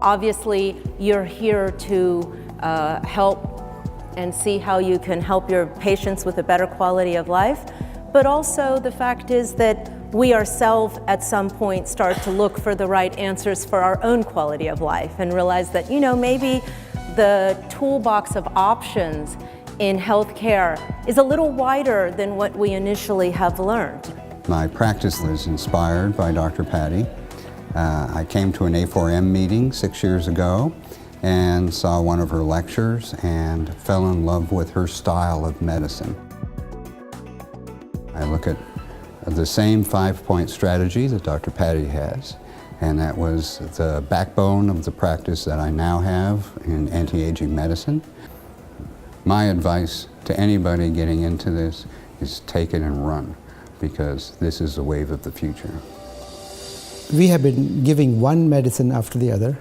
Obviously, you're here to help and see how you can help your patients with a better quality of life. But also the fact is that we ourselves at some point start to look for the right answers for our own quality of life and realize that, maybe the toolbox of options in healthcare is a little wider than what we initially have learned. My practice was inspired by Dr. Patty. I came to an A4M meeting 6 years ago and saw one of her lectures and fell in love with her style of medicine. I look at the same 5-point strategy that Dr. Patty has, and that was the backbone of the practice that I now have in anti-aging medicine. My advice to anybody getting into this is take it and run, because this is the wave of the future. We have been giving one medicine after the other,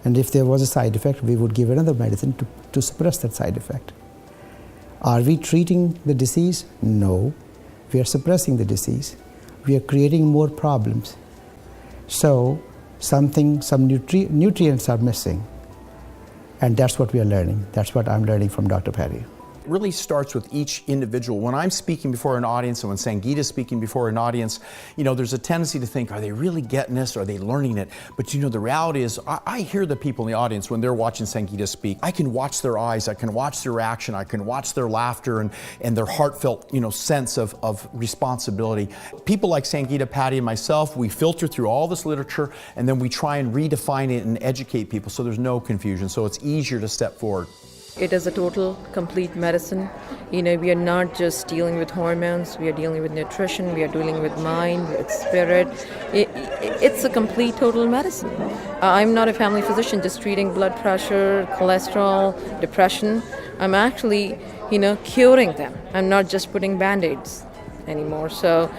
and if there was a side effect, we would give another medicine to suppress that side effect. Are we treating the disease? No. We are suppressing the disease. We are creating more problems. So some nutrients are missing, and that's what we are learning. That's what I'm learning from Dr. Patty. It really starts with each individual. When I'm speaking before an audience and when Sangeeta's speaking before an audience, there's a tendency to think, are they really getting this? Are they learning it? But the reality is, I hear the people in the audience when they're watching Sangeeta speak. I can watch their eyes, I can watch their reaction, I can watch their laughter and their heartfelt, sense of responsibility. People like Sangeeta, Patty, and myself, we filter through all this literature and then we try and redefine it and educate people so there's no confusion, so it's easier to step forward. It is a total, complete medicine. We are not just dealing with hormones, we are dealing with nutrition, we are dealing with mind, with spirit. It's a complete, total medicine. I'm not a family physician just treating blood pressure, cholesterol, depression. I'm actually, curing them. I'm not just putting Band-Aids anymore. So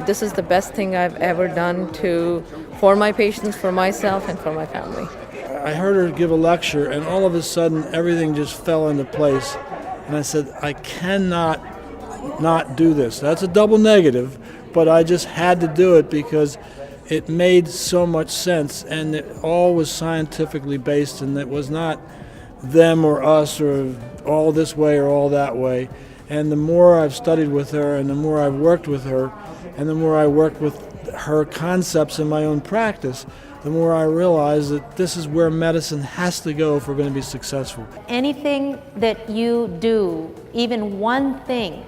this is the best thing I've ever done for my patients, for myself, and for my family. I heard her give a lecture, and all of a sudden everything just fell into place. And I said, I cannot not do this. That's a double negative, but I just had to do it because it made so much sense, and it all was scientifically based, and it was not them or us or all this way or all that way. And the more I've studied with her and the more I've worked with her and the more I worked with her concepts in my own practice, the more I realize that this is where medicine has to go if we're going to be successful. Anything that you do, even one thing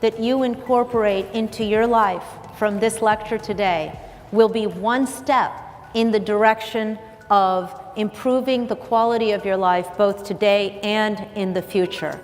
that you incorporate into your life from this lecture today, will be one step in the direction of improving the quality of your life both today and in the future.